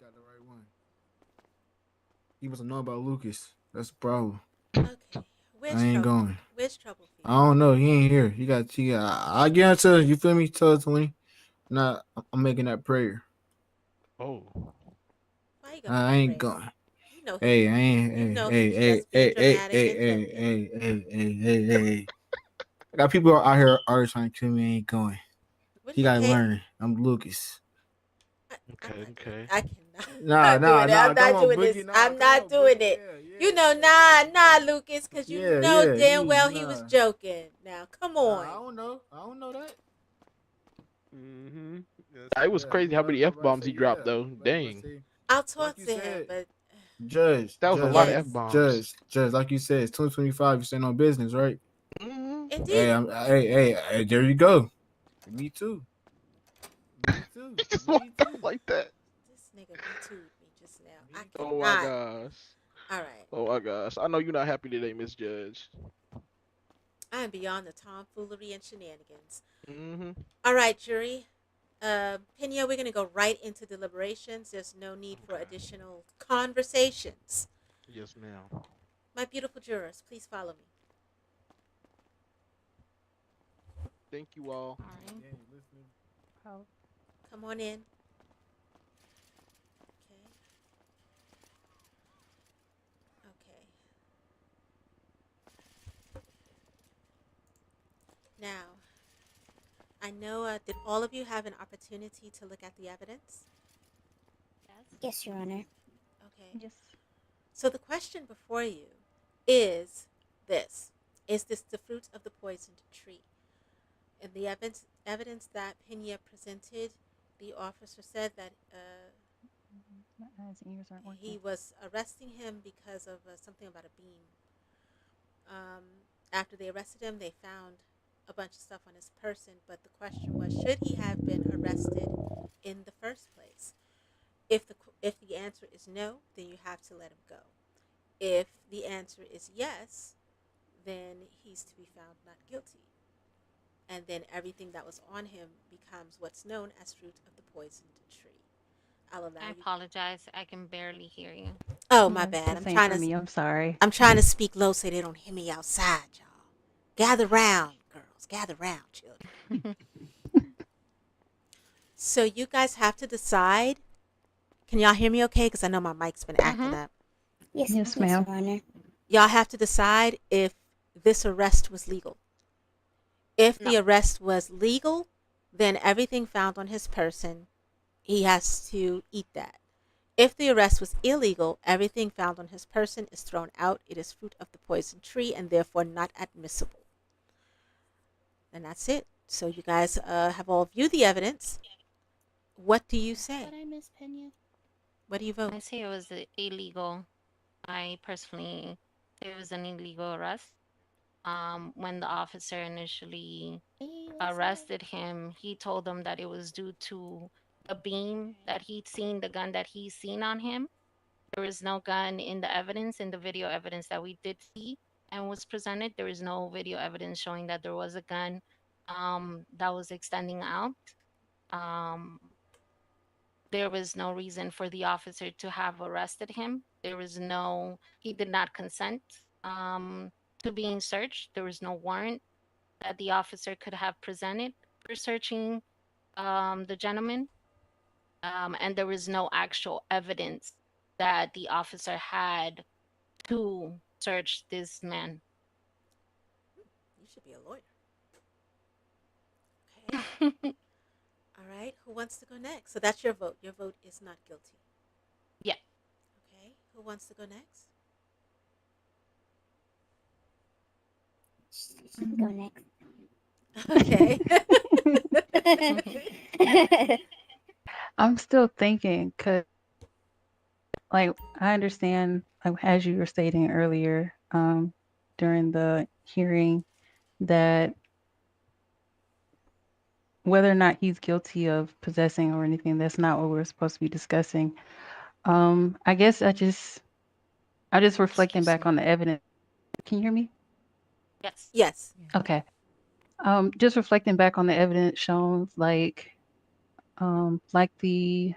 got the right one. He must know about Lucas. That's the problem. Okay. I Where's ain't trouble? going. Where's trouble for I you? don't know. He ain't here. He got. He got. I guarantee you. Feel me? Tell it 20. Nah, I'm making that prayer. Oh. Why you gonna make I a ain't prayer? going. You know he Hey, I ain't. you Hey, know hey, he's hey, just being hey, hey, dramatic hey, and hey, joking. hey, hey, hey, hey, hey. I got people out here already trying to kill me. I ain't going. What He the got to heck? learn. I'm Lucas. I'm Okay. not doing Okay. I cannot Nah, I'm nah, doing it. nah. I'm Come not on, doing Boogie. this. Nah, I'm come not on, doing Boogie. it. Yeah, yeah, You know, yeah, nah, Lucas, because you yeah, know yeah, yeah. damn You well he was nah. joking. Now, come on. I don't know. I don't know that. Mm-hmm. Yeah, It see, was yeah, crazy you how many about to f-bombs say he dropped yeah. though. But Dang. see, I'll like talk you to him, said, but That was a lot of yes, f-bombs. like you said, it's 2025. You stand on business, right? Mm-hmm. indeed. Hey, hey, there you go. Me too. Me too. He just Me walked out too. like that. This nigga me too me just now. I Me Oh too. my cannot. gosh. All right. Oh my gosh. I know you're not happy today, Miss Judge. I am beyond the tomfoolery and shenanigans. Mm-hmm. All right, jury. Pena, we're going to go right into deliberations. There's no need for Okay. additional conversations. Yes, ma'am. My beautiful jurors, please follow me. Thank you all. All right. Yeah, listening. Oh, Come on in. Okay. Okay. Now, I know, did all of you have an opportunity to look at the evidence? yes. Yes, Your Honor. Okay. Yes. So the question before you is this: is this the fruit of the poisoned tree? In the evidence that Pena presented, the officer said that My eyes and ears aren't he working. was arresting him because of something about a beam. Um, After they arrested him, they found a bunch of stuff on his person, but the question was, should he have been arrested in the first place? If the answer is no, then you have to let him go. If the answer is yes, then he's to be found not guilty. And then everything that was on him becomes what's known as fruit of the poisoned tree. I'll allow I you. apologize. I can barely hear you. Oh, my Yes, bad. the same for me. I'm sorry. I'm trying to speak low so they don't hear me outside, y'all. Gather round, girls. Gather round, children. So you guys have to decide. Can y'all hear me okay? Because I know my mic's been acting Mm-hmm. up. Yes, Yes, yes, ma'am. Your Honor. Y'all have to decide if this arrest was legal. If No. the arrest was legal, then everything found on his person, he has to eat that. If the arrest was illegal, everything found on his person is thrown out. It is fruit of the poison tree and therefore not admissible. And that's it. So you guys have all viewed the evidence. What do you say? But I miss Pena. What do you vote? I say it was illegal. I personally say it was an illegal arrest. When the officer initially Hey, listen. arrested him, he told them that it was due to the beam that he'd seen, the gun that he's seen on him. There is no gun in the evidence, in the video evidence that we did see and was presented. There is no video evidence showing that there was a gun that was extending out. Um, there was no reason for the officer to have arrested him. He did not consent to being searched. There was no warrant that the officer could have presented for searching the gentleman. And there was no actual evidence that the officer had to search this man. You should be a lawyer. Okay. All right. Who wants to go next? So that's your vote. Your vote is not guilty. Yeah. Okay. Who wants to go next? She can go next. Okay. I'm still thinking because, like, I understand, like, as you were stating earlier, during the hearing, that whether or not he's guilty of possessing or anything, that's not what we're supposed to be discussing. I guess I just reflecting Excuse back me. on the evidence. Can you hear me? Yes. Yes. Yeah. Okay. Just reflecting back on the evidence shown, like the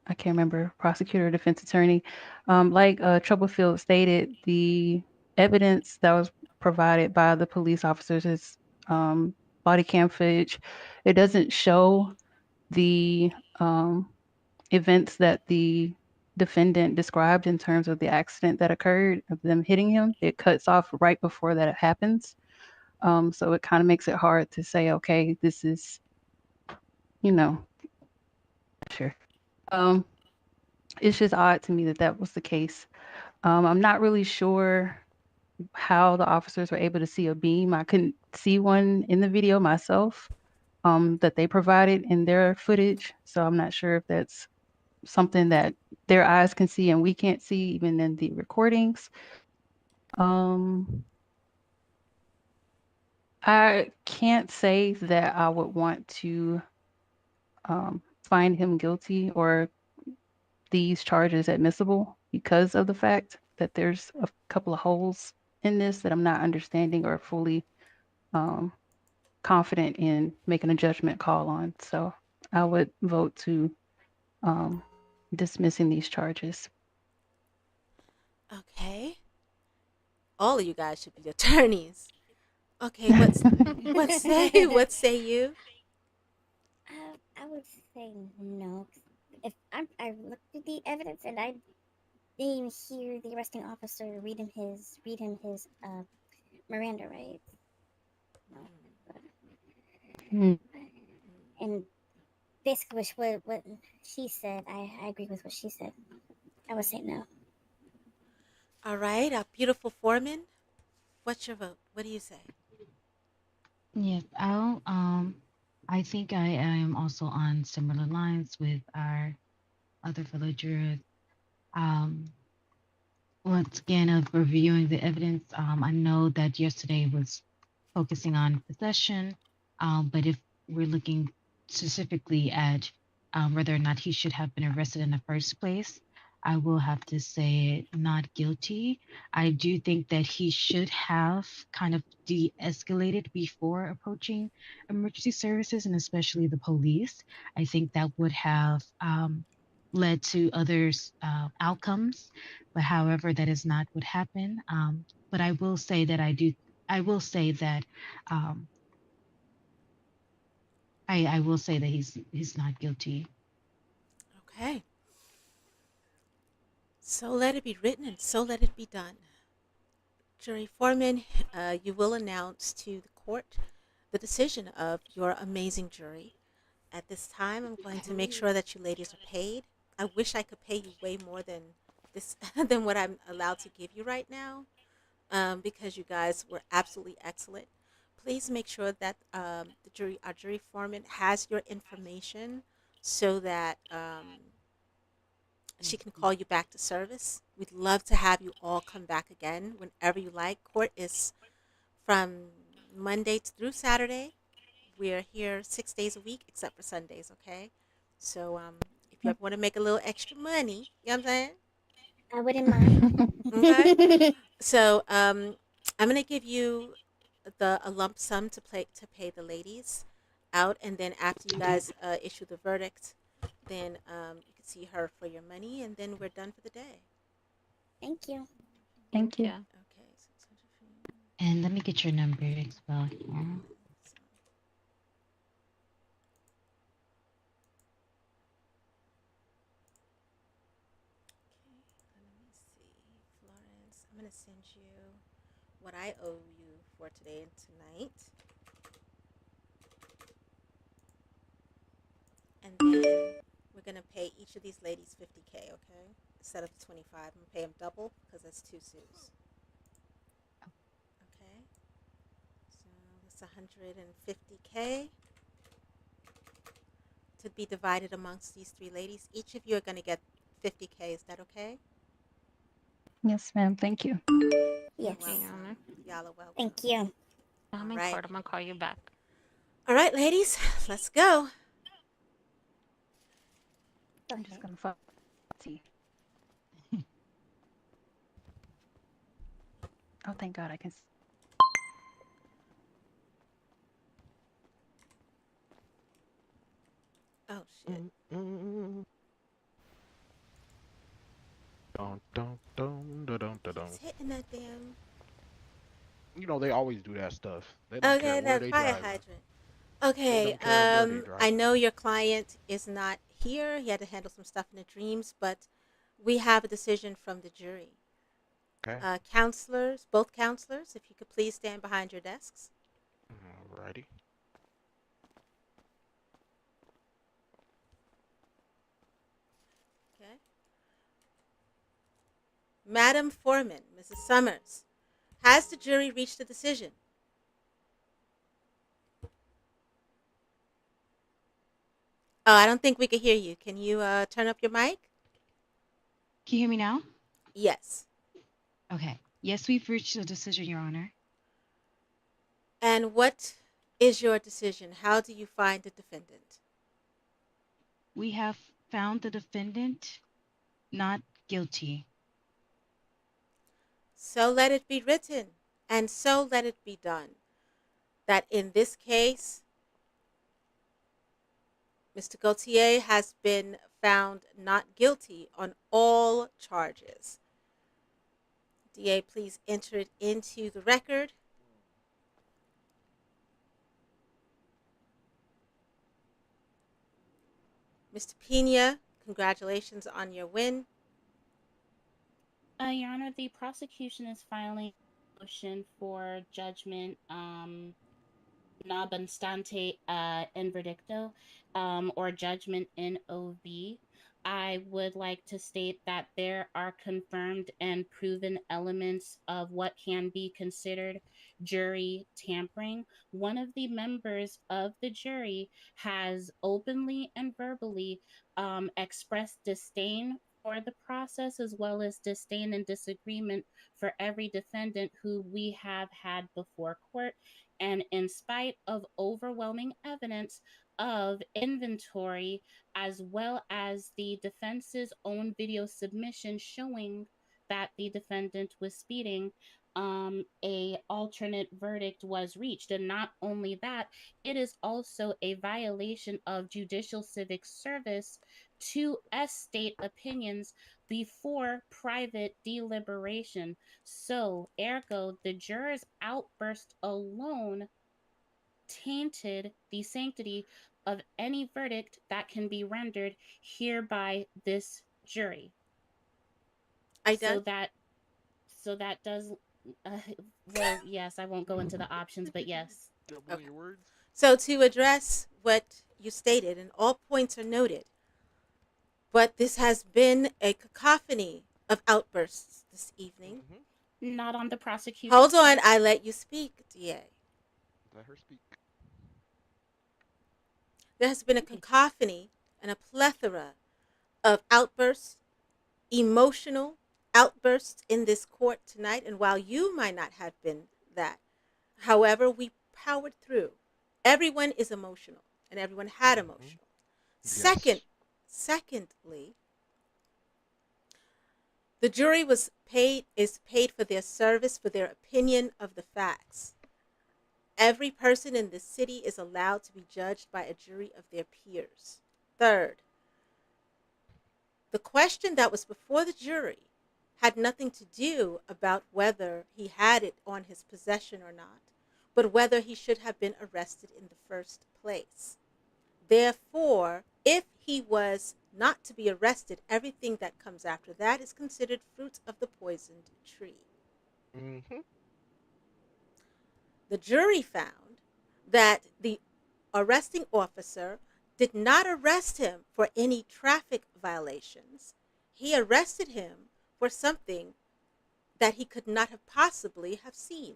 I can't remember, prosecutor or defense attorney. Like Troublefield stated, the evidence that was provided by the police officers is body cam footage. It doesn't show the events that the defendant described in terms of the accident that occurred of them hitting him. It cuts off right before that happens. So it kind of makes it hard to say, okay, this is, you know, sure. It's just odd to me that that was the case. I'm not really sure how the officers were able to see a beam. I couldn't see one in the video myself that they provided in their footage. So I'm not sure if that's something that their eyes can see and we can't see even in the recordings. I can't say that I would want to find him guilty or these charges admissible because of the fact that there's a couple of holes in this that I'm not understanding or fully confident in making a judgment call on. So I would vote to dismissing these charges. Okay. All of you guys should be attorneys. Okay, what say you? I would say no. If I looked at the evidence and I didn't even hear the arresting officer read him his Miranda rights. No. Mm. And basically, what she said, I agree with what she said. I would say no. All right, our beautiful foreman. What's your vote? What do you say? Yes, I think I am also on similar lines with our other fellow jurors. Um, Once again, of reviewing the evidence, I know that yesterday was focusing on possession, but if we're looking specifically at whether or not he should have been arrested in the first place, I will have to say not guilty. I do think that he should have kind of de escalated before approaching emergency services and especially the police. I think that would have led to other outcomes, but however, that is not what happened. But I will say that I will say that um, I will say that he's not guilty. Okay. So let it be written and so let it be done. Jury foreman, you will announce to the court the decision of your amazing jury. At this time, I'm going to make sure that you ladies are paid. I wish I could pay you way more than this than what I'm allowed to give you right now, because you guys were absolutely excellent. Please make sure that our jury foreman has your information so that she can call you back to service. We'd love to have you all come back again whenever you like. Court is from Monday through Saturday. We're here 6 days a week except for Sundays, okay? So if you ever want to make a little extra money, you know what I'm saying? I wouldn't mind. Okay. So I'm gonna give you a lump sum to pay the ladies out, and then after you guys issue the verdict, then you can see her for your money, and then we're done for the day. Thank you. Thank you. Okay. 600 And let me get your number as well here. Let me see, Florence. I'm gonna send you what I owe you for today and tonight. And then we're gonna pay each of these ladies 50K, okay? Instead of 25, I'm gonna pay them double because that's 2 suits. Okay. So that's 150K to be divided amongst these three ladies. Each of you are gonna get 50K. Is that okay? Yes, ma'am. Thank you. Yes. Okay, Honor. Y'all are welcome. Thank you. I'm in right. court. I'm gonna call you back. All right, ladies, let's go. Go I'm just ahead. gonna follow. See. Oh, thank God I can. Oh shit. Dun, dun, dun, dun, dun, dun, Keeps dun. hitting that damn. You know they always do that stuff. They don't care Okay, where that they fire driving. hydrant. They Okay, don't care where they I driving. know your client is not here. He had to handle some stuff in the dreams, but we have a decision from the jury. Okay. Counselors, both counselors, if you could please stand behind your desks. Alrighty. Okay. Madam Foreman, Mrs. Summers, has the jury reached a decision? Oh, I don't think we could hear you. Can you turn up your mic? Can you hear me now? Yes. Okay. Yes, we've reached a decision, Your Honor. And what is your decision? How do you find the defendant? We have found the defendant not guilty. So let it be written, and so let it be done, that in this case, Mr. Gauthier has been found not guilty on all charges. DA, please enter it into the record. Mr. Pena, congratulations on your win. Your Honor, the prosecution is filing a motion for judgment non-obstante in verdicto, or judgment in OV. I would like to state that there are confirmed and proven elements of what can be considered jury tampering. One of the members of the jury has openly and verbally expressed disdain for the process, as well as disdain and disagreement for every defendant who we have had before court. And in spite of overwhelming evidence of inventory, as well as the defense's own video submission showing that the defendant was speeding, a alternate verdict was reached. And not only that, it is also a violation of judicial civic service to state opinions before private deliberation. So, ergo, the juror's outburst alone tainted the sanctity of any verdict that can be rendered here by this jury. I So done? that so that does uh, well, yes, I won't go into the options, but yes. Doubling Okay. your words. So to address what you stated, and all points are noted, but this has been a cacophony of outbursts this evening. Not on the prosecution. Hold on, I let you speak, DA. Let her speak. There has been a cacophony and a plethora of outbursts, emotional outbursts in this court tonight. And while you might not have been that, however, we powered through. Everyone is emotional, and everyone had emotional. Yes. Secondly, the jury is paid for their service, for their opinion of the facts. Every person in the city is allowed to be judged by a jury of their peers. Third, the question that was before the jury had nothing to do about whether he had it on his possession or not, but whether he should have been arrested in the first place. Therefore, if he was not to be arrested, everything that comes after that is considered fruit of the poisoned tree. Mm-hmm. The jury found that the arresting officer did not arrest him for any traffic violations. He arrested him for something that he could not have possibly have seen.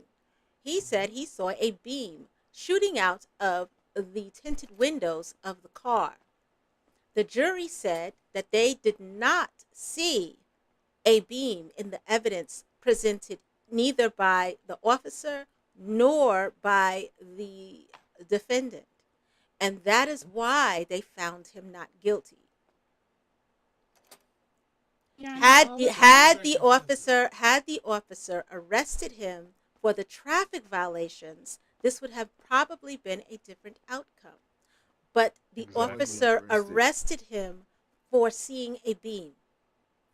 He said he saw a beam shooting out of the tinted windows of the car. The jury said that they did not see a beam in the evidence presented neither by the officer nor by the defendant. And that is why they found him not guilty. Had the officer arrested him for the traffic violations, this would have probably been a different outcome. But the Exactly. officer arrested him for seeing a beam.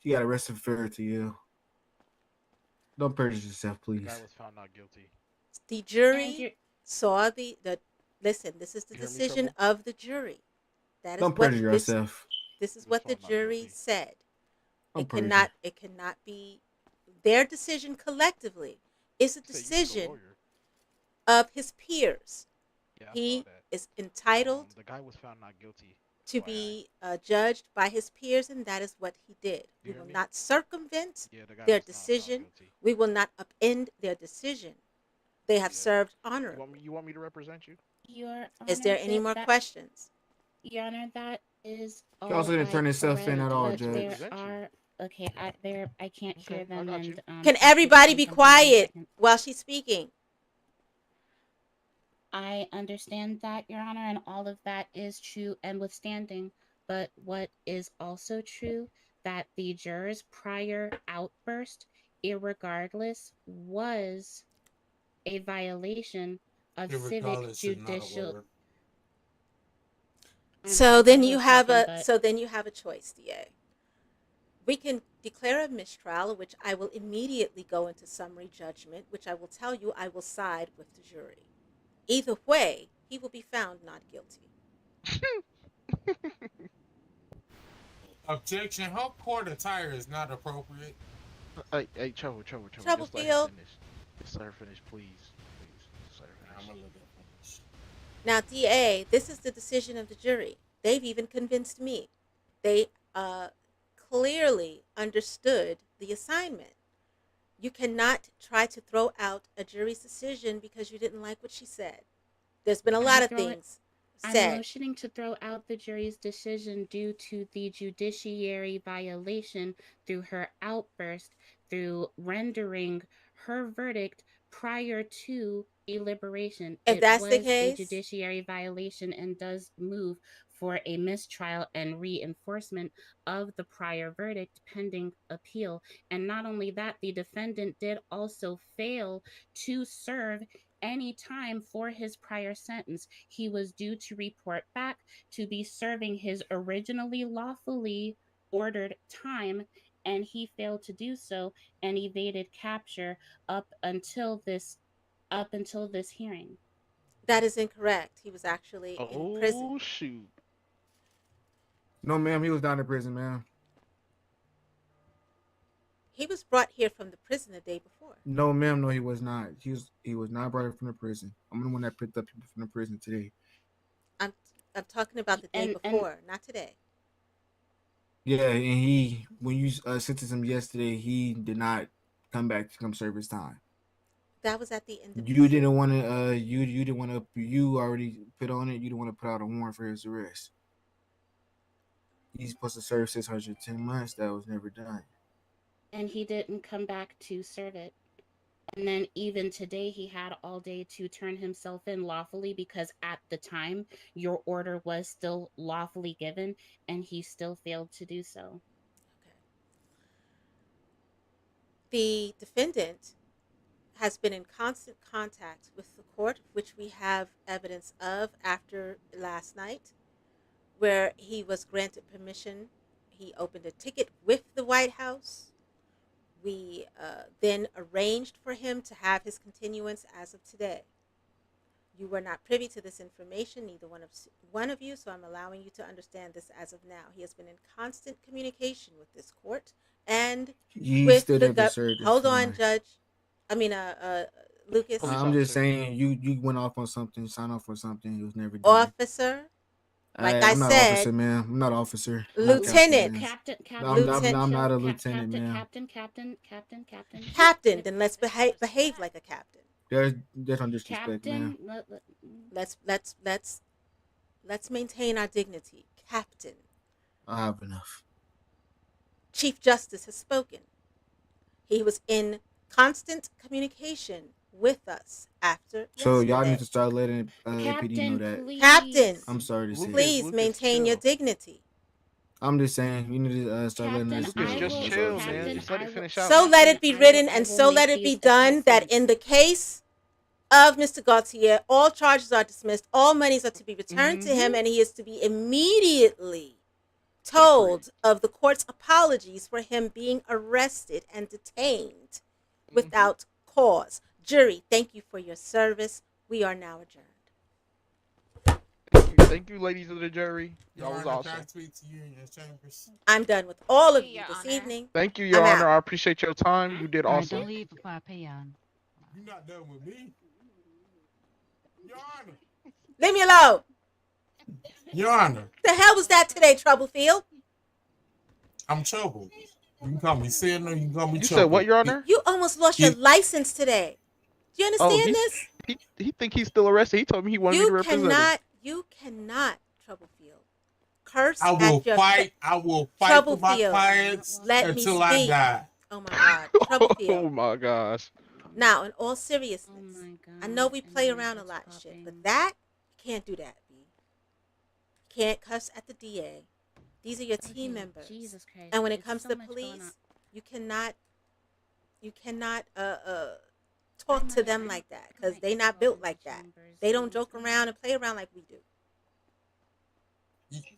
She got arrested for failure to yield. Don't prejudice yourself, The guy please. was found not guilty. The And jury you're saw the listen. This is the You hear me, decision Trouble? of the jury. That is Don't what prejudice this yourself. this is He was what the found not jury guilty. said. Don't It prejudice. cannot be their decision collectively is a Say you was a decision lawyer. of his peers. Yeah, I saw He that. is entitled The guy was found not guilty. to FYI. be judged by his peers, and that is what he did. You We hear will me? not circumvent Yeah, the guy their was not found decision. guilty. We will not upend their decision. They have Yeah. served You honorably. want me to represent you? Your Is Honor, there any more that questions? Your Honor, that is He also all didn't turn himself in correct, at all, but To there Judge. represent you. are I can't hear Okay, I them, got you. and Can please keep everybody saying be something 1 quiet second. while she's speaking? I understand that, Your Honor, and all of that is true and withstanding. But what is also true that the jurors' prior outburst, irregardless, was a violation of civic Irregardless is not a judicial. word. So I'm then having you a have second, a but so then you have a choice, DA. We can declare a mistrial, which I will immediately go into summary judgment, which I will tell you I will side with the jury. Either way, he will be found not guilty. Objection. Her court attire is not appropriate. Hey, Trouble. Just let her Troublefield. finish. Just let her finish, please. Please. Just let her I'm finish. gonna let that finish. Now, DA, this is the decision of the jury. They've even convinced me. They clearly understood the assignment. You cannot try to throw out a jury's decision because you didn't like what she said. There's been a lot of things I'm said. motioning to throw out the jury's decision due to the judiciary violation through her outburst, through rendering her verdict prior to deliberation. If It that's the was a case, judiciary violation and does move for a mistrial and reinforcement of the prior verdict pending appeal. And not only that, the defendant did also fail to serve any time for his prior sentence. He was due to report back to be serving his originally lawfully ordered time, and he failed to do so and evaded capture up until this hearing. that is incorrect. He was actually in prison. Oh shoot! No, ma'am, he was down in prison, ma'am. He was brought here from the prison the day before. No, ma'am, no, he was not. He was not brought from the prison. I'm the one that picked up people from the prison today. I'm I'm talking about the day And before, not today. Yeah, and he when you sentenced him yesterday, he did not come back to come serve his time. That was at the end of You June. didn't want to. You didn't want to. You already put on it. You didn't want to put out a warrant for his arrest. He's supposed to serve 610 months. That was never done. and he didn't come back to serve it. And then even today, he had all day to turn himself in lawfully because at the time, your order was still lawfully given, and he still failed to do so. Okay. The defendant has been in constant contact with the court, which we have evidence of after last night, where he was granted permission. He opened a ticket with the White House. We then arranged for him to have his continuance as of today. You were not privy to this information, neither one of you, so I'm allowing you to understand this as of now. He has been in constant communication with this court and He with still the never served his hold on, time. Judge. I mean, Lucas. Police I'm just officer. saying, you went off on something, signed off on something. It was never done. Officer, like I I'm not an officer, said, ma'am. I'm not an officer. I'm not a captain, Lieutenant. ma'am. Captain, I'm not a lieutenant, ma'am. Captain, then let's behave like a captain. There's no disrespect, Captain, ma'am. Let's maintain our dignity. Captain. I have enough. Chief Justice has spoken. He was in constant communication with us after So y'all yesterday. need to start letting APD know Captain, that. please. Captain, I'm sorry to say. please Lucas, maintain your chill. dignity. I'm just saying you need to start letting Captain, us Lucas, know. I just will. That's chill, all I'm man. saying. Just let it finish So out. let it be written I and will so make let it be these done that adjustments. in the case of Mr. Gaultier, all charges are dismissed, all monies are to be returned to him, Mhm. and he is to be immediately told of the court's apologies for him being arrested and detained without cause. Jury, thank you for your service. We are now adjourned. Thank you, ladies of the jury. Your That was Honor, can I awesome. speak to you in your chambers? I'm done with all of Thank you Your this Honor. evening. Thank you, Your I'm Honor. out. I appreciate your time. You did All right, awesome. don't leave before I pay on. You're not done with me. Your Honor. Leave me alone. Your Honor. The hell was that today, Troublefield? I'm troubled. You can call me Sinner, you can call me You Trouble. said what, Your Honor? You almost lost your license today. Do you Oh, understand this? he think he's still arrested. He told me he wanted me to represent him. You cannot, Troublefield, curse I will at your fight. I will fight for my Troublefield, clients let me until I speak. die. Oh my God, Oh Troublefield. my gosh. Now, in all Oh seriousness, my god. I know we play and around a it's lot of shit, popping. but that, you can't do that, B. You can't cuss at the DA. These are your team Okay, members. Jesus Christ. And when it there's comes so to much going on. police, you cannot talk to them like that, because they not built like that. They don't joke around and play around like we do.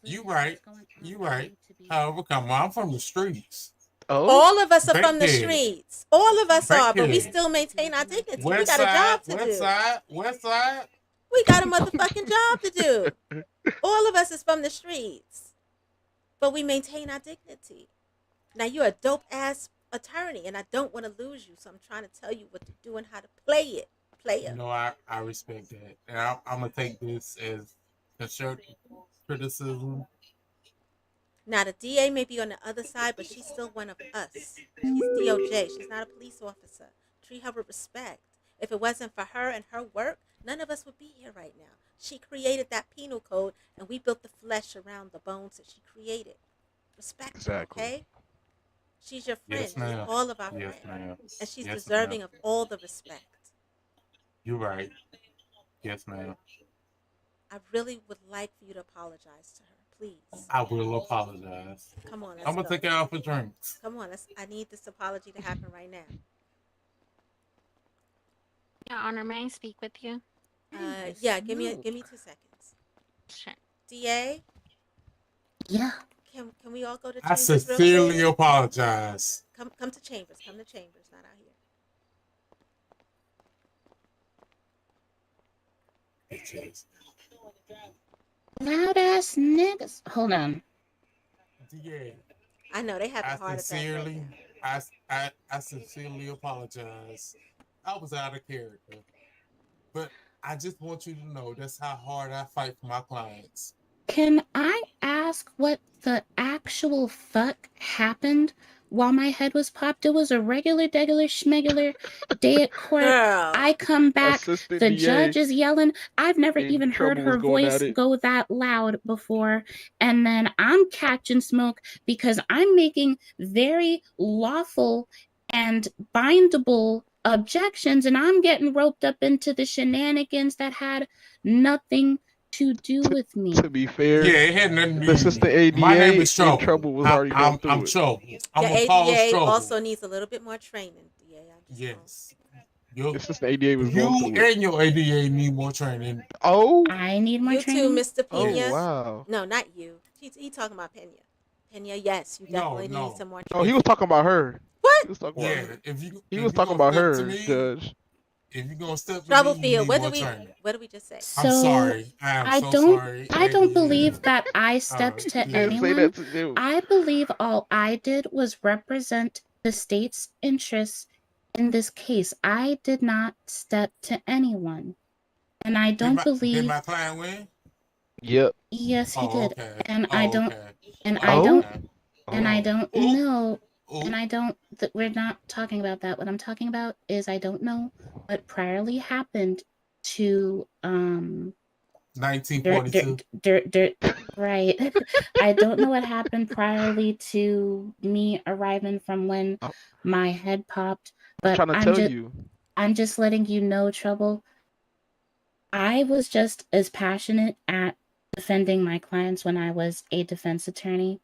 You right. You right. However, come on, I'm from the streets. Oh, All of us are from the Crackhead. streets. All of us are, but we Crackhead. still maintain our dignity. We West got a side, job to west do. side, west side. We got a motherfucking job to do. All of us is from the streets, but we maintain our dignity. Now, you're a dope ass attorney, and I don't want to lose you, so I'm trying to tell you what to do and how to play it. Player. You know, I respect that. And I'm going to take this as constructive criticism. Now, the DA may be on the other side, but she's still one of us. She's DOJ. She's not a police officer. Treat her with respect. If it wasn't for her and her work, none of us would be here right now. She created that penal code, and we built the flesh around the bones that she created. Respect exactly. her, okay? She's your friend. Yes, ma'am. She's all of our Yes, friends. ma'am. And she's Yes, deserving ma'am. of all the respect. You're right. Yes, ma'am. I really would like for you to apologize to her, please. I will apologize. Come on, let's I'm going go. to take her out for drinks. Come on, I need this apology to happen right now. Your Honor, may I speak with you? Yeah, give me 2 seconds. Sure. DA, Yeah. can we all go to I Chambers real sincerely quick? apologize. Come to Chambers. Come to Chambers, not out here. Bitches. Loud ass niggas. Hold on. DA, I know they have I a heart attack. sincerely, I sincerely apologize. I was out of character. But I just want you to know that's how hard I fight for my clients. Can I ask what the actual fuck happened while my head was popped? It was a regular, schmegular day at court. Girl. I come back, Assistant the DA judge is yelling. I've never in even heard trouble was her going voice at it. go that loud before. And then I'm catching smoke because I'm making very lawful and bindable objections, and I'm getting roped up into the shenanigans that had nothing to do with me. To be fair, Yeah, it had nothing to do the with assistant me. My name ADA is in Trouble. trouble was already going through I'm it. Trouble. I'm Your a Paul's ADA Trouble. also needs a little bit more training, DA. Yes. The assistant ADA was going You through it. and your ADA need more training. Oh, I need more You training. too, Mr. oh Pena. wow. No, not you. He talking about Pena. Pena, yes, you definitely No. need some more Oh, training. he was talking about her. What? He was talking about Yeah, her. if you He if was you talking gonna about step her, to me, Judge. if you're gonna step to me, you Troublefield, need what more did training. we just say? So I'm sorry. I am so don't sorry. I don't ADA. believe that I stepped to You didn't say anyone. that to him. I believe all I did was represent the state's interests in this case. I did not step to anyone. And I don't Did believe my client win? Yep. yes he Oh, did. okay. And Oh, I don't okay. and Oh, I don't okay. and I Oh. don't Oh. know Oh. and I don't we're not talking about that. What I'm talking about is I don't know what priorly happened to 1942. Right. I don't know what happened priorly to me arriving from when I'm my head popped, but trying to tell you. I'm just letting you know, Trouble. I was just as passionate at defending my clients when I was a defense attorney.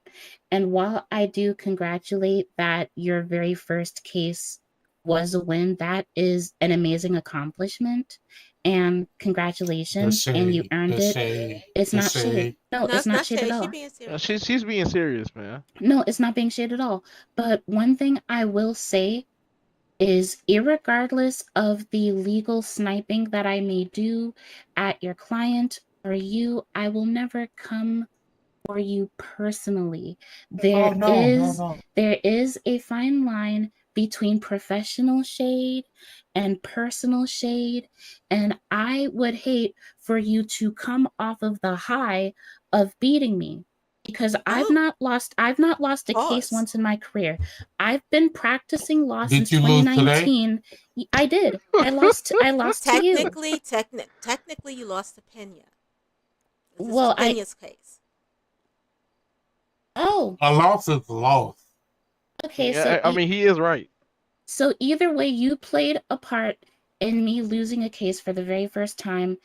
And while I do congratulate that your very first case was a win. That is an amazing accomplishment. And The congratulations, and you shade, earned the it. shade, It's the not shade. shade. No, No, it's it's not not shade at shade. She all. being Yeah, serious. she's being serious, man. No, it's not being shade at all. But one thing I will say is, irregardless of the legal sniping that I may do at your client or you, I will never come for you personally. Oh no, no, no. There is a fine line between professional shade and personal shade, and I would hate for you to come off of the high of beating me, because Oh, I've not lost a case pause. once in my career. I've been practicing law Did since you lose today? 2019. I did. I lost to you. Technically, you lost to Pena. This is Well, Pena's case. oh, A loss is a loss. okay, Yeah, I mean, he is right. so either way, you played a part in me losing a case for the very first time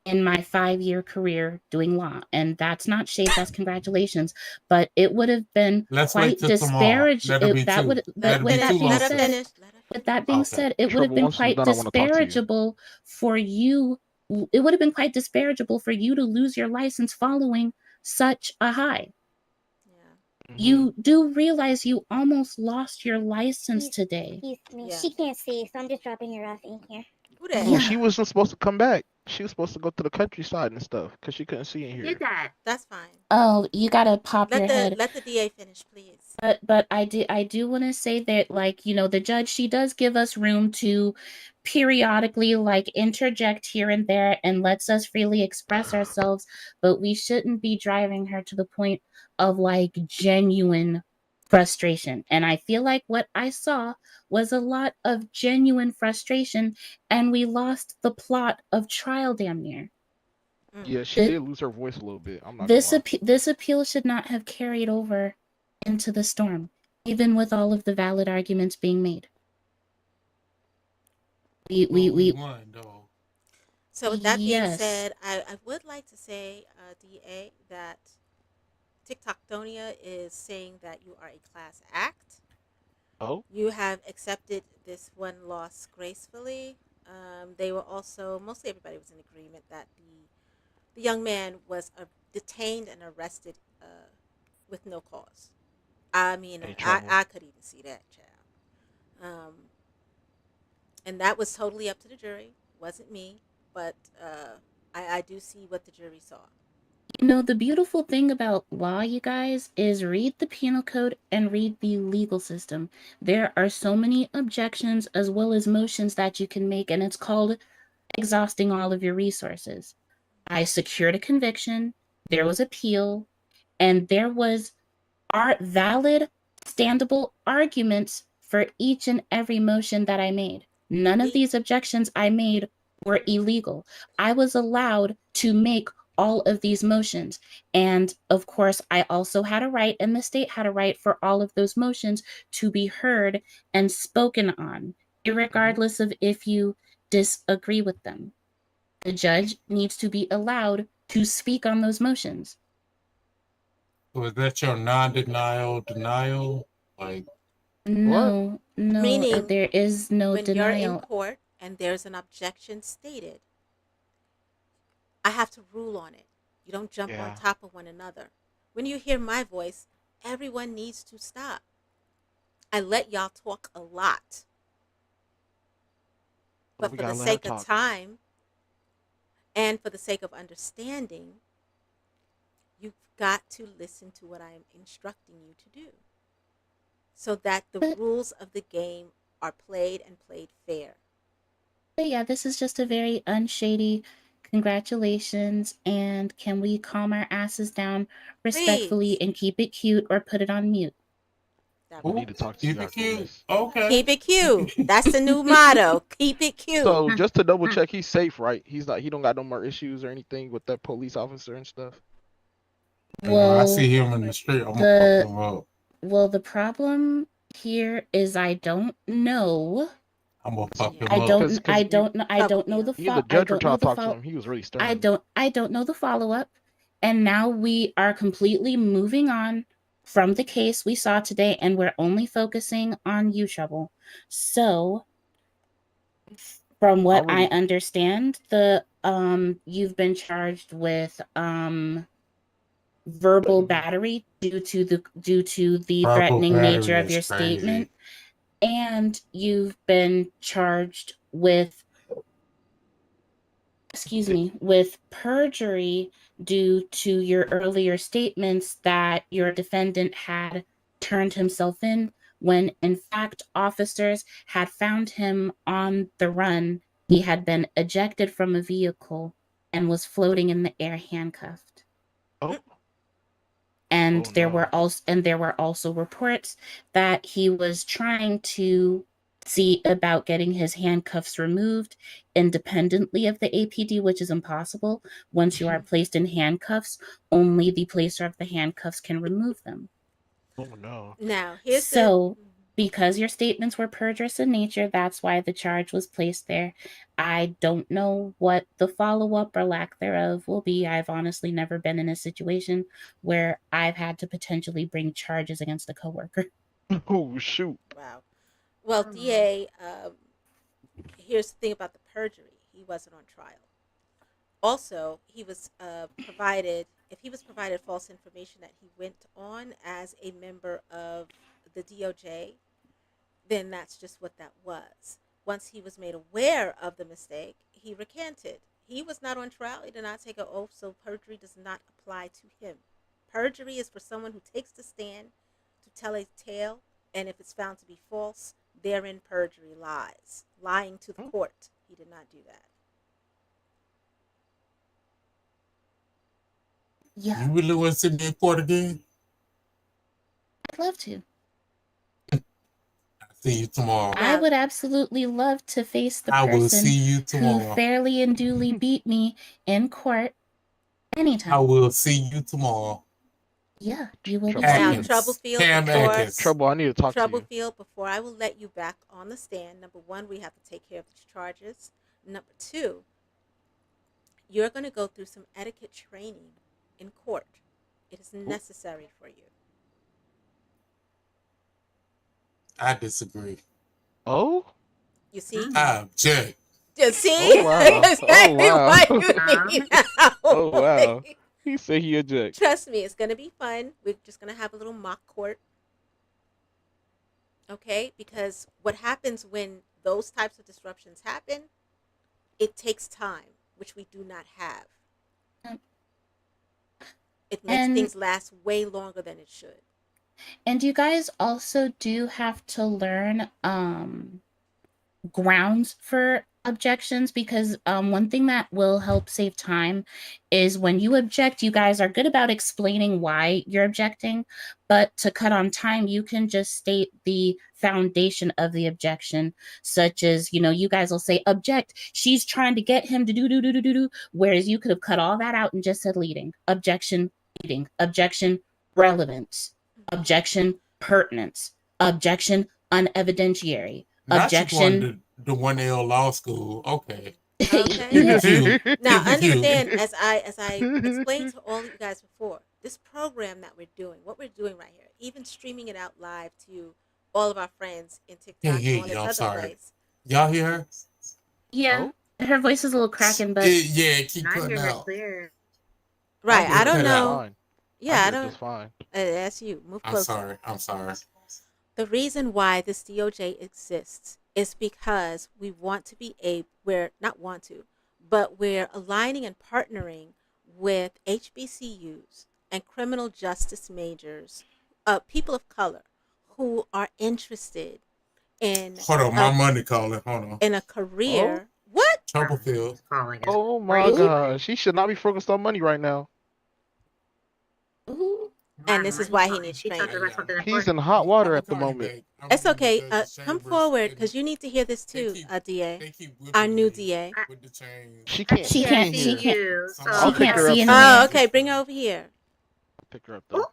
in my 5-year career doing law. And that's not shade, that's congratulations. But it would have been Let's wait quite till tomorrow. That'll be that two. would Let her That'll be finish. two Let her losses. finish. Let her with finish. that being Okay. said, it would have Trouble, been once it's quite done, I want to talk to you. disparageable for you. It would have been quite disparageable for you to lose your license following such a high. Yeah. You do realize you almost lost your license Excuse, today. excuse me. Yeah. She can't see, so I'm just dropping her off in here. Who that? Well, Yeah. she wasn't supposed to come back. She was supposed to go to the countryside and stuff because she couldn't see in here. That's fine. Oh, you gotta pop your head. Let the DA finish, please. But I do want to say that, like, the judge, she does give us room to periodically, like, interject here and there and lets us freely express ourselves, but we shouldn't be driving her to the point of, like, genuine frustration. And I feel like what I saw was a lot of genuine frustration, and we lost the plot of trial damn near. Yeah, she Th- did lose her voice a little bit. I'm not gonna lie. this appeal should not have carried over into the storm, even with all of the valid arguments being made. We won though. So with that being Yes. said, I would like to say, DA, that TikTokdonia is saying that you are a class act. Oh, You have accepted this one loss gracefully. They were also, mostly everybody was in agreement that the young man was detained and arrested with no cause. I mean, any trouble? I could even see that, child. And that was totally up to the jury. Wasn't me, but I do see what the jury saw. The beautiful thing about law, you guys, is read the penal code and read the legal system. There are so many objections as well as motions that you can make, and it's called exhausting all of your resources. I secured a conviction, there was appeal, and there was are valid, standable arguments for each and every motion that I made. None of these objections I made were illegal. I was allowed to make all of these motions. And of course, I also had a right, and the state had a right for all of those motions to be heard and spoken on, regardless of if you disagree with them. The judge needs to be allowed to speak on those motions. So is that your non-denial denial? Like No, Meaning, there is no when you're in denial. court and there's an objection stated, I have to rule on it. You don't jump on Yeah. top of one another. When you hear my voice, everyone needs to stop. I let y'all talk a lot. Well, But we for the gotta let her sake of talk. time and for the sake of understanding, you've got to listen to what I am instructing you to do so that the But- rules of the game are played and played fair. But yeah, this is just a very unshady congratulations, and can we calm our asses down respectfully Please. and keep it cute or put it on mute? That I would need be to talk nice. to you keep it after cute. this. Okay. Keep it cute. That's the new motto. Keep it cute. So just to double check, he's safe, right? He's not. He don't got no more issues or anything with that police officer and stuff. And when I Well, see him in the street, I'm gonna fuck him up. well, the problem here is I don't know. I'm gonna fuck him I up. don't. 'Cause I don't know. I Fuck don't know you. the even the fo- I judge were don't know trying to the talk to fo- him. He was really stern. I don't know the follow up. And now we are completely moving on from the case we saw today, and we're only focusing on you, Trouble. So From I what I really understand, the you've been charged with verbal battery due to the Purple threatening nature battery of is your crazy. statement, and you've been charged with, excuse did. me, with perjury due to your earlier statements that your defendant had turned himself in when in fact officers had found him on the run. He had been ejected from a vehicle and was floating in the air handcuffed. Oh, And oh no. there were also reports that he was trying to see about getting his handcuffs removed independently of the APD, which is impossible. Once you are placed in handcuffs, only the placer of the handcuffs can remove them. Oh no. Now, here's the. So, because your statements were perjurous in nature, that's why the charge was placed there. I don't know what the follow up or lack thereof will be. I've honestly never been in a situation where I've had to potentially bring charges against a coworker. Oh shoot. Wow. Well, DA, here's the thing about the perjury. He wasn't on trial. Also, he was provided, if he was provided false information that he went on as a member of the DOJ, then that's just what that was. Once he was made aware of the mistake, he recanted. He was not on trial. He did not take an oath, so perjury does not apply to him. Perjury is for someone who takes the stand to tell a tale, and if it's found to be false, therein perjury lies. Lying to the Oh, court. He did not do that. Yeah, You really want to see me in court again? I'd love to. I'll see you tomorrow. I Now, would absolutely love to face the I will see person you who tomorrow. fairly and duly beat me in court I anytime. will see you tomorrow. Yeah, you will be Trouble. I now, seeing need us. Troublefield, Cam before Atkins. trouble. I need to talk to you. Troublefield, before I will let you back on the stand, number one, we have to take care of these charges. Number two, you're going to go through some etiquette training in court. It is necessary for you. I disagree. Oh. You see? I object. You see? Oh wow. Oh Exactly wow. what you need Oh wow. now. He said he eject. Trust me, it's going to be fun. We're just going to have a little mock court. Okay? Because what happens when those types of disruptions happen, it takes time, which we do not have. It makes And things last way longer than it should. and you guys also do have to learn grounds for objections, because one thing that will help save time is when you object, you guys are good about explaining why you're objecting, but to cut on time, you can just state the foundation of the objection, such as, you guys will say, object, she's trying to get him to do, whereas you could have cut all that out and just said leading, objection, leading, objection, relevance, objection, pertinence, objection, unevidentiary, Not you going objection. to the 1L law school. Okay. Okay? Keep Yeah. it cute. Now Keep it cute. understand, as I explained to all of you guys before, this program that we're doing, what we're doing right here, even streaming it out live to all of our friends in Hey, TikTok hey, and all this I'm other sorry. place. Y'all hear her? Yeah, Oh. her voice is a little cracking, but Yeah, keep I cutting hear her out. clear. Right. It I don't cut Just out. know. fine. I Yeah, I hear don't. just fine. That's you. Move I'm closer. sorry. I'm sorry. The reason why this DOJ exists is because we want to be we're not want to, but we're aligning and partnering with HBCUs and criminal justice majors, people of color who are interested in Hold on, my money calling. Hold on. in a Oh. career. What? Troublefield. Calling is Oh my crazy. gosh. He should not be focused on money right now. ooh, And this is why he needs She talked training. about something He's in important. hot water I'm at the gonna call you moment. back. I'm It's gonna okay. because the Come chambers, forward they- because you need to hear this they too, keep DA, they keep our whipping new me DA. with the chains. She can't. she She can't. can't She hear. can't. you. So So I'll She pick can't her up see though. Oh, anyway. okay. Bring her over here. Pick her up oh, though.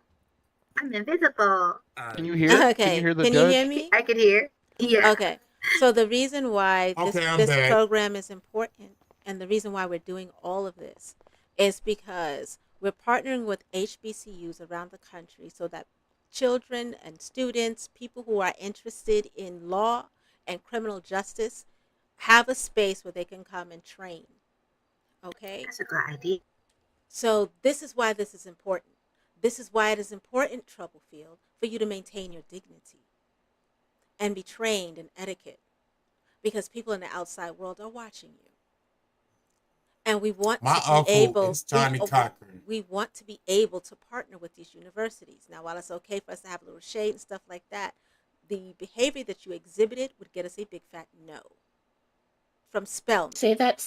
I'm invisible. All Can right. you hear? Can you Okay. hear the Can you hear judge? me? I can hear. Yeah. Okay. So the reason why Okay, I'm this back. program is important and the reason why we're doing all of this is because we're partnering with HBCUs around the country so that children and students, people who are interested in law and criminal justice have a space where they can come and train. Okay? That's a good idea. So this is why this is important. This is why it is important, Troublefield, for you to maintain your dignity and be trained in etiquette, because people in the outside world are watching you. And we want My to be uncle able is Johnny Cochran. we want to be able to partner with these universities. Now, while it's okay for us to have a little shade and stuff like that, the behavior that you exhibited would get us a big fat no from Spelman. Say that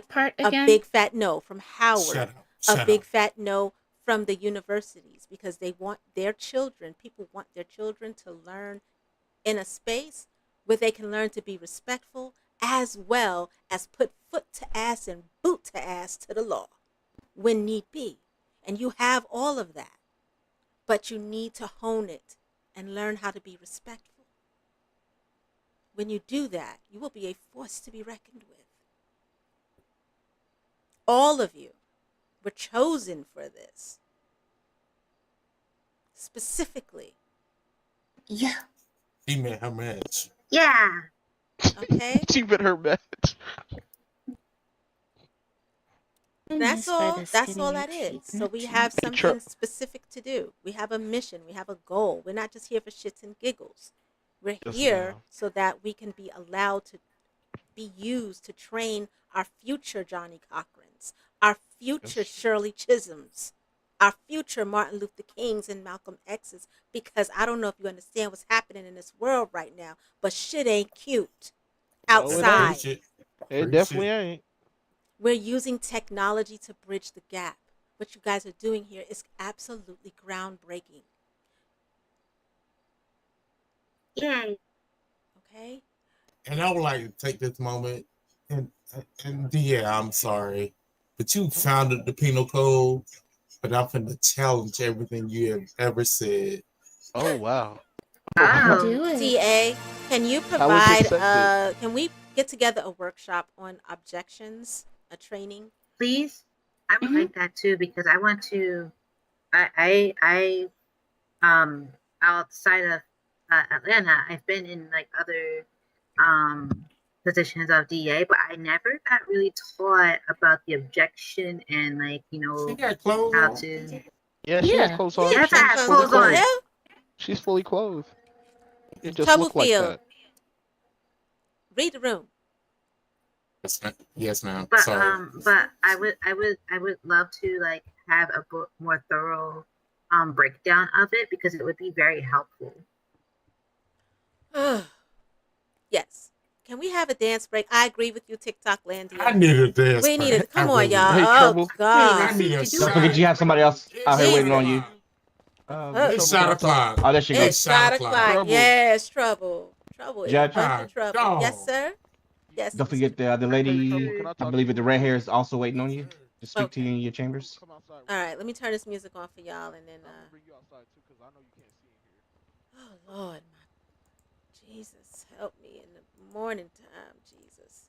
part A again. big fat no from Howard. Shut up. A Shut big up. fat no from the universities, because they want their children, people want their children to learn in a space where they can learn to be respectful, as well as put foot to ass and boot to ass to the law when need be. And you have all of that, but you need to hone it and learn how to be respectful. When you do that, you will be a force to be reckoned with. All of you were chosen for this. Specifically. Yeah. He met her match. Yeah. Okay? She met her match. That's all. That's all that is. So we have Hey, something specific to do. We have a mission. We have a goal. We're not just here for shits and giggles. We're Yes, here ma'am. so that we can be allowed to be used to train our future Johnny Cochrans, our future Yes. Shirley Chisholms, our future Martin Luther Kings and Malcolm X's. Because I don't know if you understand what's happening in this world right now, but shit ain't cute No, it ain't. outside. Preach it. It Preach definitely it. ain't. We're using technology to bridge the gap. What you guys are doing here is absolutely groundbreaking. Yay. Okay? And I would like to take this moment and yeah, I'm sorry, but you founded the penal code, but I'm finna challenge everything you have ever said. Oh wow. Oh. Do it. TA, can you Challenge provide accepted. can we get together a workshop on objections, a training? Please. I would like that too, because I want to. Outside of Atlanta, I've been in like other positions of DA, but I never got really taught about the objection and like She got clothes how on. to. Yeah, she has clothes on. Yeah, She's I have fully clothes on. clothed. She's fully clothed. It just look like Troublefield, that. read the room. Yes, ma'am. But Sorry. but I would love to like have a more thorough breakdown of it, because it would be very helpful. Yes. Can we have a dance break? I agree with you, TikTok Landia. I need a dance We need break. it. Come I on, really y'all. Hey, Oh Trouble. God. I need a Don't shot. forget you have somebody else out here waiting on you. It's shot o'clock. Oh, there she goes. It's shot o'clock. Trouble. Yes, trouble. Trouble is a Judge. bunch of trouble. Dog. Yes, sir. Yes. Don't Mr. forget the Hey, lady, Trouble, can I I talk believe to with the you? red hair, is also waiting on you to speak to Okay. you in your chambers. Come outside. All right, let me turn this music on for y'all, and then. I'm gonna bring you outside too, cause I know you can't see in here. Oh Lord, my Jesus, help me in the morning time, Jesus.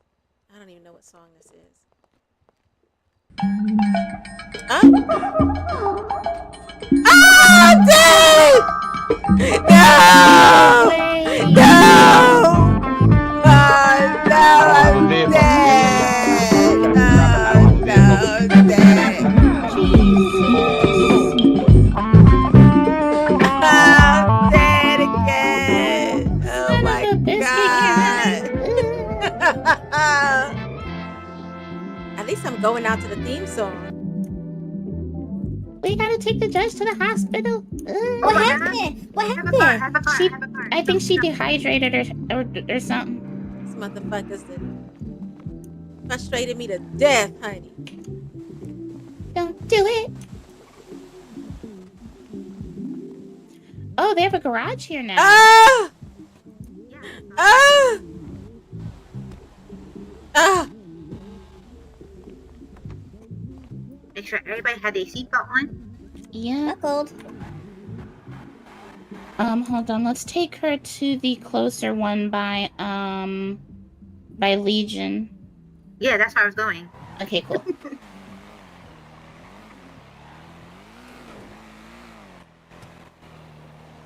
I don't even know what song this is. Huh? Ah, Dave! No! No! Oh, no, I'm vehicle. dead. Yeah. Oh, no, I'm dead. I'm dead again. Oh my God. At least I'm going out to the theme song. We gotta take the judge to the hospital. What happened? What happened? I think she dehydrated or something. These motherfuckers that frustrated me to death, honey. Don't do it. Oh, they have a garage here now. Ah! Ah! Ah! Make sure everybody had their seatbelt on. Yeah. Buckled. Hold on. Let's take her to the closer one by Legion. Yeah, that's where I was going. Okay, cool.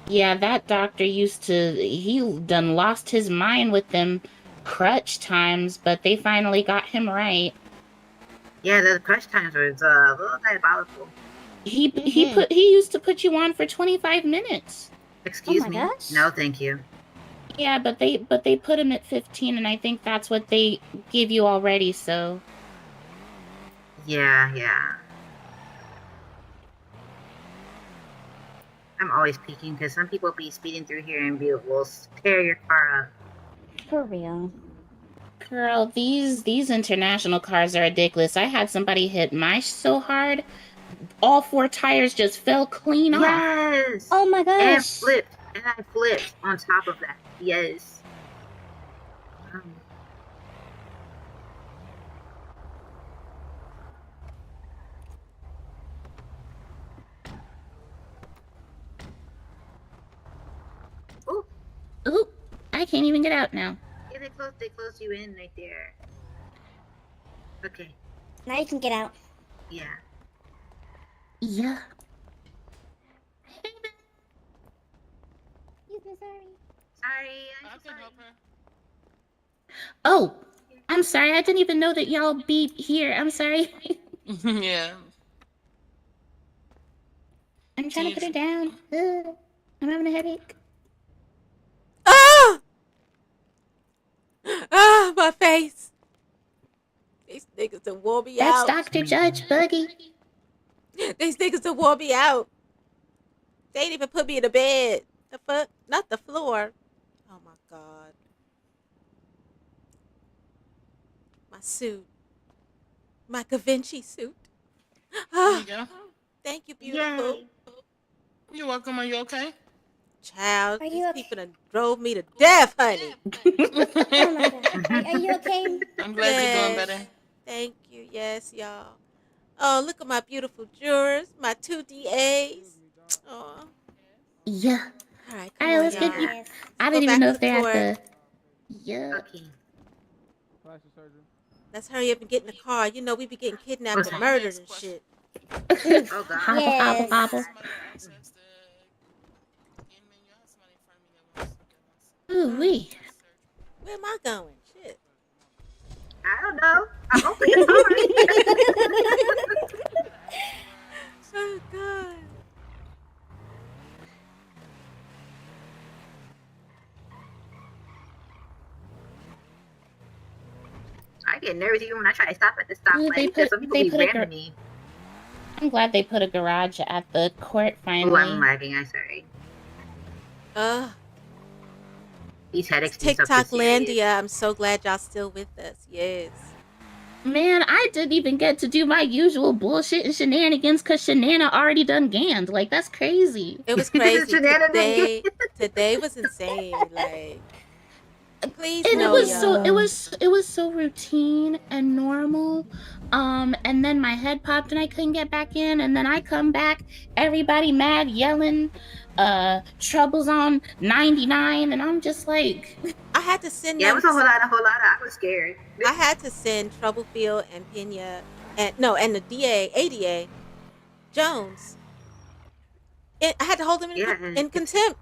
Yeah, that doctor he done lost his mind with them crutch times, but they finally got him right. Yeah, the crunch times was a little diabolical. He used to put you on for 25 minutes. Excuse me? gosh. No, thank you. Yeah, but they put him at 15, and I think that's what they give you already. So Yeah. I'm always peeking because some people be speeding through here and will tear your car up. For real. girl, these international cars are ridiculous. I had somebody hit my so hard, all 4 tires just fell clean off. Yes. Oh my gosh. And I flipped on top of that. Yes. Ooh, I can't even get out now. Yeah, they closed you in right there. Okay. Now you can get out. Yeah. Yeah. Excuse me, sorry. Sorry. I can help her. Oh, I'm sorry. I didn't even know that y'all be here. I'm sorry. Yeah. I'm trying to put it down. I'm having a headache. Ah! Ah, my face. These niggas done wore me That's out. Dr. Judge Buggy. These niggas done wore me out. They ain't even put me in the bed. The fuck? Not the floor. Oh my God. My suit. My Da Vinci suit. There you go. Thank you, beautiful. Yay. You're welcome. Are you okay? Child, Are these you okay? people done drove me to death, honey. Oh my god. Are you okay? I'm glad you're doing better. Thank you. Yes, y'all. Oh, look at my beautiful jurors. My 2 DAs. Oh. Yeah. All right, All come right, on, let's y'all. get. I Go didn't back even know to if they're court. at the. Yeah. Okay. Let's hurry up and get in the car. You know, we be getting kidnapped and murdered and shit. Oh God. Hobble, Yes. hobble, hobble. Ooh wee. Where am I going? Shit. I don't know. I'm open to Oh, God. I get nervous even when I try to stop at the Ooh, stoplight because some people be ramming me. I'm glad they put a garage at the court Oh, finally. I'm lagging. I'm sorry. These headaches be so TikTok serious. Landia. I'm so glad y'all still with us. Yes. Man, I didn't even get to do my usual bullshit and shenanigans because Shanana already done ganned. Like, that's crazy. It was crazy. Shenanigans. Today was insane. Like, please And no, y'all. it was so routine and normal. And then my head popped and I couldn't get back in, and then I come back, everybody mad, yelling, troubles on 99, and I'm just like, I had to send Yeah, it them. was a whole lot. I was scared. I had to send Troublefield and Pena and the DA, ADA, Jones. I had to hold them in contempt.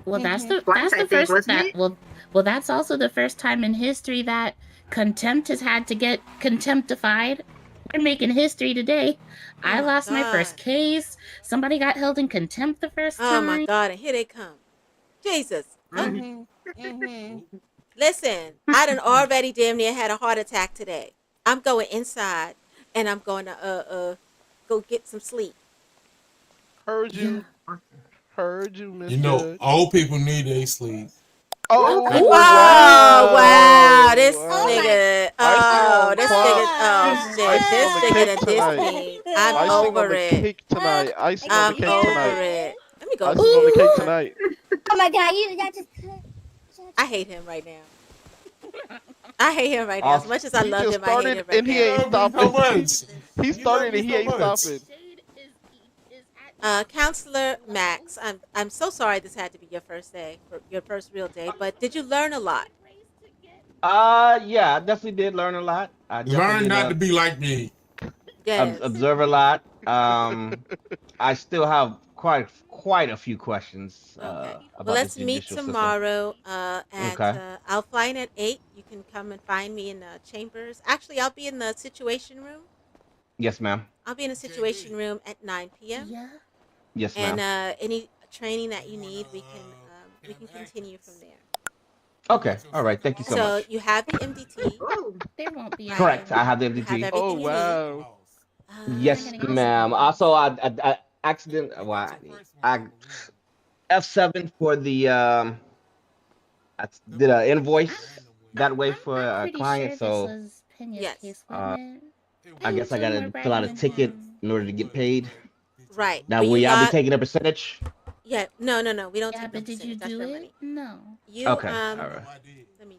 well, that's the Twice, I think, first wasn't it? well, that's also the first time in history that contempt has had to get contemptified. We're making history today. Oh I my lost my first God. case. Somebody got held in contempt the first Oh time. my God, and here they come. Jesus. Mm-hmm. Listen, I done already damn near had a heart attack today. I'm going inside and I'm going to go get some sleep. Heard you. Heard you, Miss You know, Judge. old people need their sleep. Oh, wow. This wow. nigga. Icing Oh, on this top. nigga. Oh, shit. Icing This on the nigga cake done dissed tonight. me. I'm Icing on over the it. cake tonight. Icing on the I'm cake over tonight. it. Let me go. Icing on the cake tonight. Oh my god, you just I hate him right now. I hate him right now. As much as I He love just him, I hate started him right and he now. ain't so stopping. much. He started and he ain't stopping. Counselor Max, I'm so sorry this had to be your first day, your first real day, but did you learn a lot? Yeah, I definitely did learn a lot. I Learn definitely not to did be like me. Yes. observe a lot. I still have quite a few questions Okay. Well, about the let's meet judicial system. tomorrow. Okay. I'll fly in at 8. You can come and find me in the chambers. Actually, I'll be in the situation room. Yes, ma'am. I'll be in the situation room at 9 p.m. Yeah. Yes, And ma'am. any training that you need, we can continue from there. Okay. All right. Thank you so So much. you have the MDT, Oh, There won't be right? Correct. any. I have the You have MDT. Oh everything you need. wow. You're not Yes, getting ma'am. consequences. Also, I accident. Well, I F7 for the I did an invoice that way for I'm a pretty client, sure this so was Penya's Yes. case, wasn't it? I I guess I usually more gotta fill bragging out a than ticket him. in order to get paid. Right. That But you way, I'll be log. taking a percentage. Yeah. No. We don't Yeah, take no but did you percentage. That's do your it? money. No. You Okay. All right. let me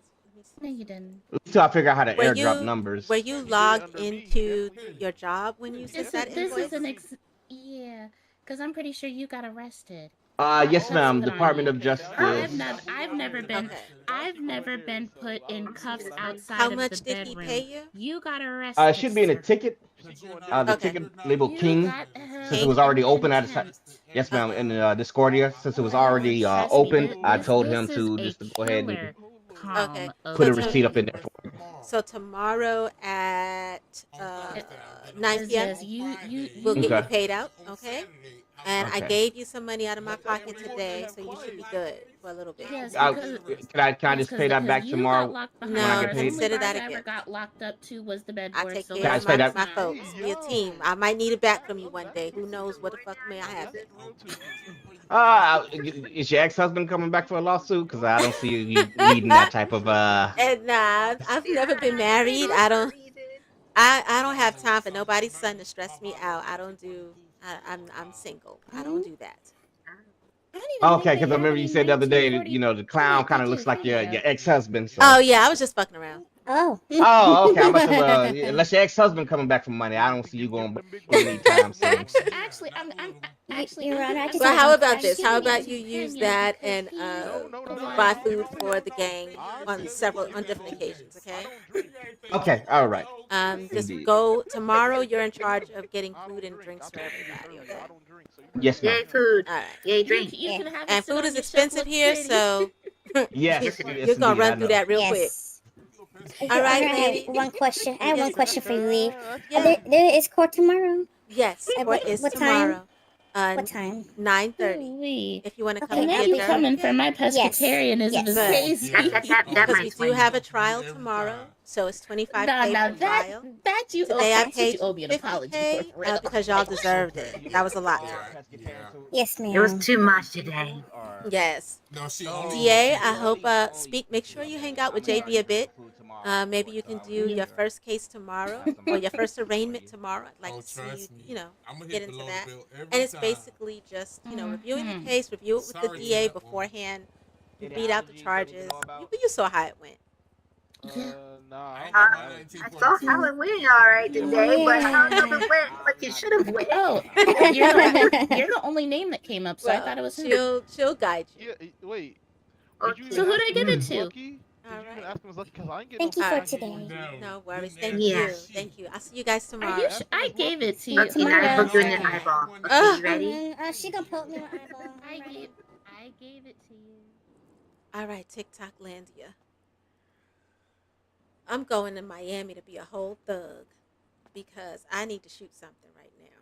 No, see. you didn't. Until I figure out how to Were airdrop you numbers. were you He did it logged under me. into Definitely did. your job when you sent that This is invoice? yeah, because I'm pretty sure you got arrested. Yes, Cuffs ma'am. put on Department you. of Justice. Okay. I've never been put in I'm seeing cuffs this one. How outside of the much did he pay bedroom. you? You got It arrested, should be in a sir. ticket. The Okay. ticket labeled You King, got since it held was in already open. I decided, contempt. yes, ma'am. Okay. In Discordia, since it was Oh, already trust me, open, I told him this is to a just to go ahead and killer Okay. calm put So a to receipt up OD. in there for me. so tomorrow at uh, 9 Yes, p.m. We'll get you Okay. paid out. Okay. And I Okay. gave you some money out of my pocket today, so you should be good for a little bit. Yes, I, because can I just pay that back you got tomorrow locked when I behind No, get bars. paid? Only consider bars that I a ever gift. got locked up to was the I bedboard, take so Can care I of let's just pay be that? my smart. folks. We a team. I might need it back from you one day. Who knows what the fuck may I happen? Is your ex-husband coming back for a lawsuit? Because I don't see you needing that type of And nah, I've never been married. I don't have time for nobody's son to stress me out. I don't do. I'm single. I don't do that. I don't even think Okay, they because I have remember you any said the other day, that, 1940. the Oh, clown wait, they kind of do. looks like Here you your go. ex-husband. Oh So, yeah, I was just fucking around. Oh. oh, okay. I'm about to, unless your ex-husband coming back for money, I don't see you going anytime soon. Your Honor, I just Well, have how one about this? question. How Giving it about to you use Pena that because and he buy won. food for the gang on different occasions? Okay. Okay, all right. Just Indeed. go tomorrow. You're in charge of getting food and drinks for everybody. Okay. Yes, ma'am. Yay, food. All right. Yay, You, drink. you can have it And sit food on is your shelf, expensive look here, pretty. so Yes, you're yes, gonna indeed. I run through know. that real quick. Yes. All Your Honor, right, I have lady. one question. I have Yes, one question for you, Lee. Yeah. There is court tomorrow. Yes. Court is What time? tomorrow. What time? 9:30. Ooh-wee. If you want to come Okay, And and then I'll get you be there. here. coming for my Yes. pescatarianism is Yes. crazy. That Because might we do explain have a it. trial tomorrow, so it's 25K Now for that trial. you owe, Today I that's what you paid owe me an apology 50K for real. because y'all deserved it. That was a lot today. Yes, It was ma'am. too much today. Yes. Oh, DA, I hope make sure you hang out with JB a bit. Maybe you can do your first case tomorrow or your first arraignment tomorrow. I'd like to see you, get into that. And it's basically just, reviewing the case, review it with the DA beforehand. You beat out the charges. You saw how it went. Yeah. Nah, I saw how it went all right today, but I don't know if it went like it should have went. Oh, you're the only name that came up, so I thought it was him. She'll guide you. Yeah, wait. Okay. So who did I give it to? Lucky? All You right. ask him, Lucky, because I ain't get Thank no you for fucking today. No worries. Thank Yeah. you. Thank you. I'll see you guys tomorrow. Are you? I gave it to you. Okay, now I Tomorrow. poked you in your eyeball. Okay, you ready? She gonna poke me in my eyeball. I gave it to you. All right, TikTok Landia. I'm going to Miami to be a whole thug because I need to shoot something right now.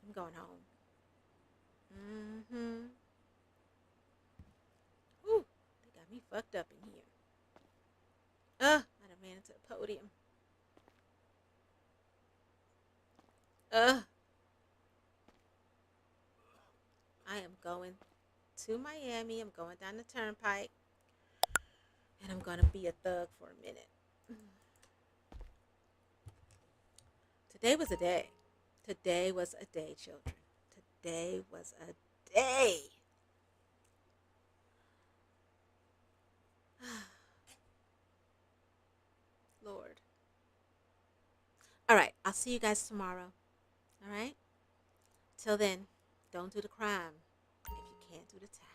I'm going home. Ooh, they got me fucked up in here. I done ran into the podium. I am going to Miami. I'm going down the turnpike. And I'm going to be a thug for a minute. Today was a day. Today was a day, children. Today was a day. Lord. All right. I'll see you guys tomorrow. All right? Till then, don't do the crime if you can't do the time.